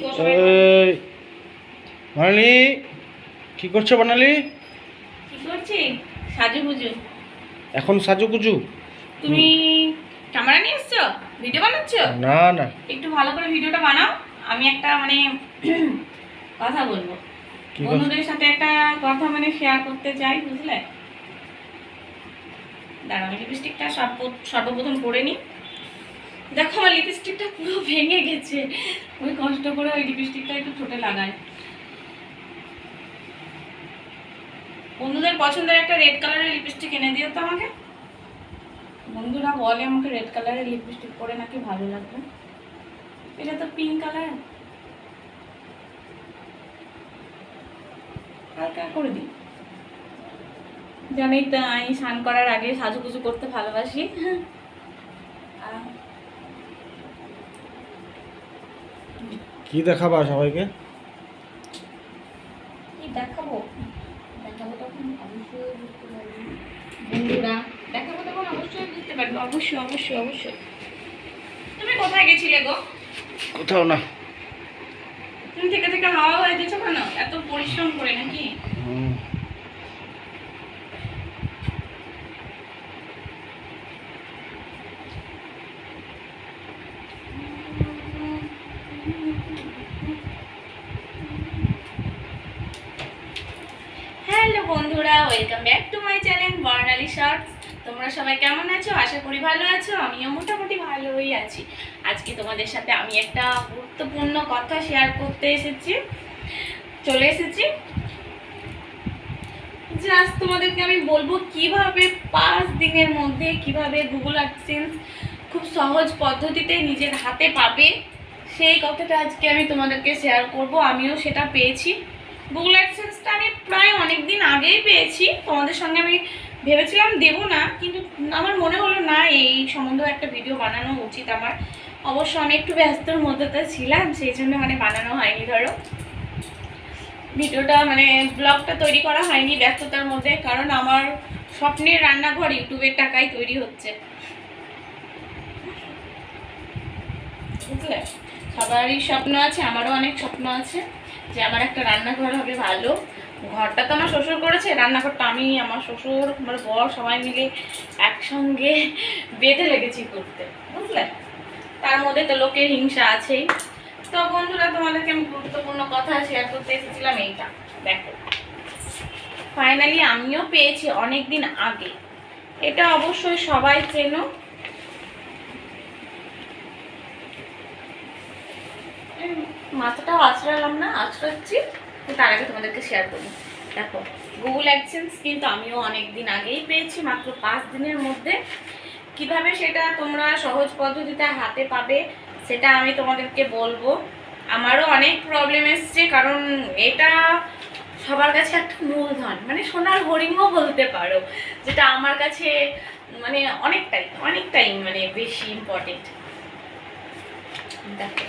এই বর্ণালী কি করছো? বর্ণালী কি করছি? সাজুগুজু। এখন সাজুগুজু? তুমি ক্যামেরা নিয়ে এসছো? ভিডিও বানাচ্ছ? না না, একটু ভালো করে ভিডিওটা বানাও। আমি একটা মানে কথা বলবো, কি কথা? বন্ধুদের সাথে একটা কথা মানে শেয়ার করতে চাই, বুঝলে? দাঁড়াও, লিপস্টিকটা সর্বপ্রথম করে নি। দেখো আমার লিপস্টিকটা পুরো ভেঙে গেছে। ওই কষ্ট করে ওই লিপস্টিকটা একটু ঠোঁটে লাগাই। বন্ধুদের পছন্দের একটা রেড কালারের লিপস্টিক এনে দিও তো আমাকে। বন্ধুরা বলে আমাকে রেড কালারের লিপস্টিক পরে নাকি ভালো লাগবে। এটা তো পিঙ্ক কালার, হালকা করে দিই। জানেই তো আমি স্নান করার আগে সাজুগুজু করতে ভালোবাসি। কি দেখাবা সবাইকে? কি দেখাবো? দেখাবো তখন অবশ্যই বুঝতে পারবে বন্ধুরা। দেখাবো তখন অবশ্যই বুঝতে পারবে। অবশ্যই অবশ্যই অবশ্যই। তুমি কোথায় গেছিলে গো? কোথাও না। তুমি থেকে থেকে হাওয়া হয়ে গেছো কেন? এত পরিশ্রম করে নাকি? হ্যালো বন্ধুরা, welcome back to my channel Barnali shorts. তোমরা সবাই কেমন আছো? আশা করি ভালো আছো। আমিও মোটামুটি ভালোই আছি। আজকে তোমাদের সাথে আমি একটা গুরুত্বপূর্ণ কথা শেয়ার করতে চলে এসেছি। জাস্ট তোমাদেরকে আমি বলবো কিভাবে 5 দিনের মধ্যে কিভাবে গুগল অ্যাডসেন্স খুব সহজ পদ্ধতিতে নিজের হাতে পাবে, সেই কথাটা আজকে আমি তোমাদেরকে শেয়ার করব। আমিও সেটা পেয়েছি। গুগল অ্যাডসেন্সটা আমি প্রায় অনেক দিন আগেই পেয়েছি। তোমাদের সঙ্গে আমি ভেবেছিলাম দেবো না, কিন্তু আমার মনে হলো না এই সম্বন্ধে একটা ভিডিও বানানো উচিত আমার। অবশ্য আমি একটু ব্যস্তর মধ্যে ছিলাম, সেই জন্য মানে বানানো হয়নি। ধরো ভিডিওটা মানে ব্লগটা তৈরি করা হয়নি ব্যস্ততার মধ্যে, কারণ আমার স্বপ্নের রান্নাঘর ইউটিউবের টাকায় তৈরি হচ্ছে, বুঝলে? সবারই স্বপ্ন আছে, আমারও অনেক স্বপ্ন আছে যে আমার একটা রান্নাঘর হবে ভালো। ঘরটা তো আমার শ্বশুর করেছে, রান্নাঘরটা আমি, আমার শ্বশুর, আমার বর সবাই মিলে একসঙ্গে বেঁধে লেগেছি করতে, বুঝলে? তার মধ্যে তো লোকের হিংসা আছেই। তো বন্ধুরা, তোমাদেরকে আমি গুরুত্বপূর্ণ কথা শেয়ার করতে এসেছিলাম এইটা। দেখো, ফাইনালি আমিও পেয়েছি অনেক দিন আগে। এটা অবশ্যই সবাই চেনো। মাথাটাও আঁচড়ালাম না, আঁচড়াচ্ছি। তার আগে তোমাদেরকে শেয়ার করি। দেখো, গুগল অ্যাডসেন্স কিন্তু আমিও অনেক দিন আগেই পেয়েছি, মাত্র 5 দিনের মধ্যে। কিভাবে সেটা তোমরা সহজ পদ্ধতিতে হাতে পাবে সেটা আমি তোমাদেরকে বলবো। আমারও অনেক প্রবলেম এসছে, কারণ এটা সবার কাছে একটা মূলধন, মানে সোনার হরিণও বলতে পারো, যেটা আমার কাছে মানে অনেকটাই মানে বেশি ইম্পর্টেন্ট। দেখো,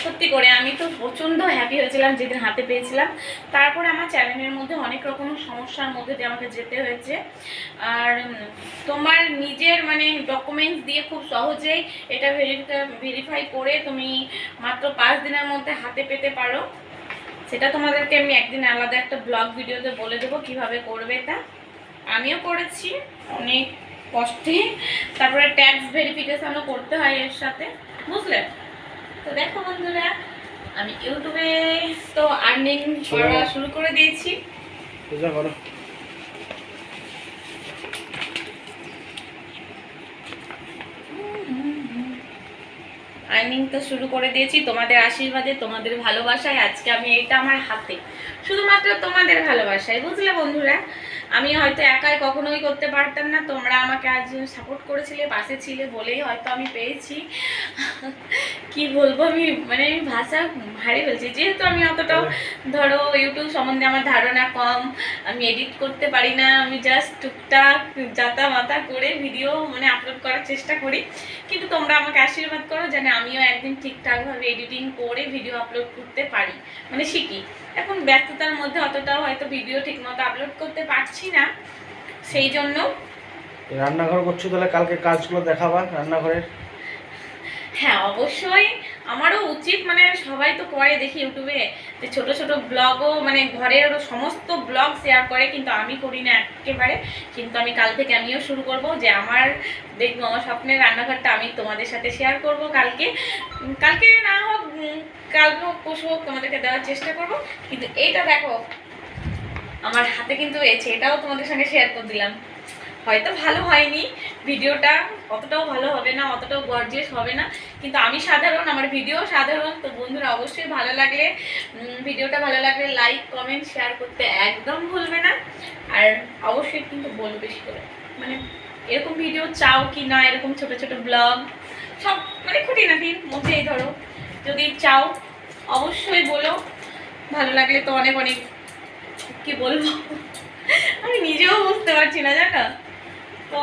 সত্যি করে আমি তো প্রচণ্ড হ্যাপি হয়েছিলাম যেদিন হাতে পেয়েছিলাম। তারপরে আমার চ্যানেলের মধ্যে অনেক রকম সমস্যার মধ্যে দিয়ে আমাকে যেতে হয়েছে। আর তোমার নিজের মানে ডকুমেন্টস দিয়ে খুব সহজেই এটা ভেরিফাই করে তুমি মাত্র 5 দিনের মধ্যে হাতে পেতে পারো। সেটা তোমাদেরকে আমি একদিন আলাদা একটা ব্লগ ভিডিওতে বলে দেবো কীভাবে করবে। এটা আমিও করেছি অনেক কষ্টে। তারপরে ট্যাক্স ভেরিফিকেশনও করতে হয় এর সাথে, বুঝলে? তো দেখো বন্ধুরা, আমি ইউটিউবে তো আর্নিং করা শুরু করে দিয়েছি। আর্নিং তো শুরু করে দিয়েছি তোমাদের আশীর্বাদে, তোমাদের ভালোবাসায়। আজকে আমি এটা আমার হাতে, শুধুমাত্র তোমাদের ভালোবাসায়, বুঝলে বন্ধুরা? আমি হয়তো একাই কখনোই করতে পারতাম না। তোমরা আমাকে আজ সাপোর্ট করেছিলে, পাশে ছিলে বলেই হয়তো আমি পেয়েছি। কি বলবো, আমি মানে আমি ভাষা হারিয়ে ফেলছি। যেহেতু আমি অতটাও ধরো ইউটিউব সম্বন্ধে আমার ধারণা কম, আমি এডিট করতে পারি না, আমি জাস্ট টুকটাক যাতা মাতা করে ভিডিও মানে আপলোড করার চেষ্টা করি। কিন্তু তোমরা আমাকে আশীর্বাদ করো যেন আমিও একদিন ঠিকঠাকভাবে এডিটিং করে ভিডিও আপলোড করতে পারি, মানে শিখি। এখন ব্যস্ততার মধ্যে অতটাও হয়তো ভিডিও ঠিকমতো আপলোড করতে পারছি না, সেই জন্য। রান্নাঘর করছো, তাহলে কালকে কাজগুলো দেখাবা রান্নাঘরের। হ্যাঁ অবশ্যই আমারও উচিত, মানে সবাই তো করে দেখি ইউটিউবে যে ছোট ছোট ব্লগও মানে ঘরের সমস্ত ব্লগ শেয়ার করে, কিন্তু আমি করি না একেবারে। কিন্তু আমি কাল থেকে আমিও শুরু করব যে আমার দেখবো আমার স্বপ্নের রান্নাঘরটা আমি তোমাদের সাথে শেয়ার করব কালকে। কালকে না হোক কাল হোক পরশু হোক তোমাদেরকে দেওয়ার চেষ্টা করব। কিন্তু এইটা দেখো আমার হাতে কিন্তু এসে, এটাও তোমাদের সঙ্গে শেয়ার করে দিলাম। হয়তো ভালো হয়নি ভিডিওটা, অতটাও ভালো হবে না, অতটাও গর্জিয়াস হবে না, কিন্তু আমি সাধারণ, আমার ভিডিও সাধারণ। তো বন্ধুরা অবশ্যই ভালো লাগলে ভিডিওটা ভালো লাগলে লাইক কমেন্ট শেয়ার করতে একদম ভুলবে না। আর অবশ্যই কিন্তু বলো বেশি করে, মানে এরকম ভিডিও চাও কি না, এরকম ছোট ছোট ব্লগ সব মানে খুঁটিনাটির মধ্যেই ধরো যদি চাও অবশ্যই বলো। ভালো লাগলে তো অনেক অনেক কি বলবো আমি নিজেও বুঝতে পারছি না জানো। তো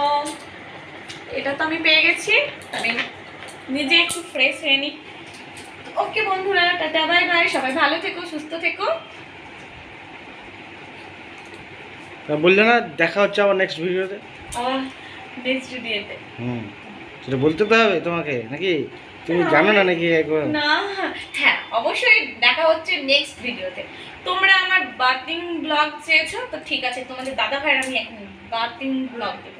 এটা তো আমি পেয়ে গেছি, আমি নিজে একটু ফ্রেশ হয়ে নিই। ওকে বন্ধুরা, টাটা বাই বাই, সবাই ভালো থেকো সুস্থ থেকো। তা বললে না দেখা হচ্ছে আবার নেক্সট ভিডিওতে। নেক্সট ভিডিওতে সেটা বলতে তো হবে তোমাকে নাকি, তুমি জানো না নাকি একবার? না, হ্যাঁ অবশ্যই দেখা হচ্ছে নেক্সট ভিডিওতে। তোমরা আমার বাথিং ব্লগ চেয়েছো, তো ঠিক আছে তোমাদের দাদা ভাইয়ের আমি এখন বাথিং ব্লগ দেবো।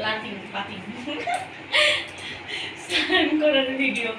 বাথিং স্নান করার ভিডিও।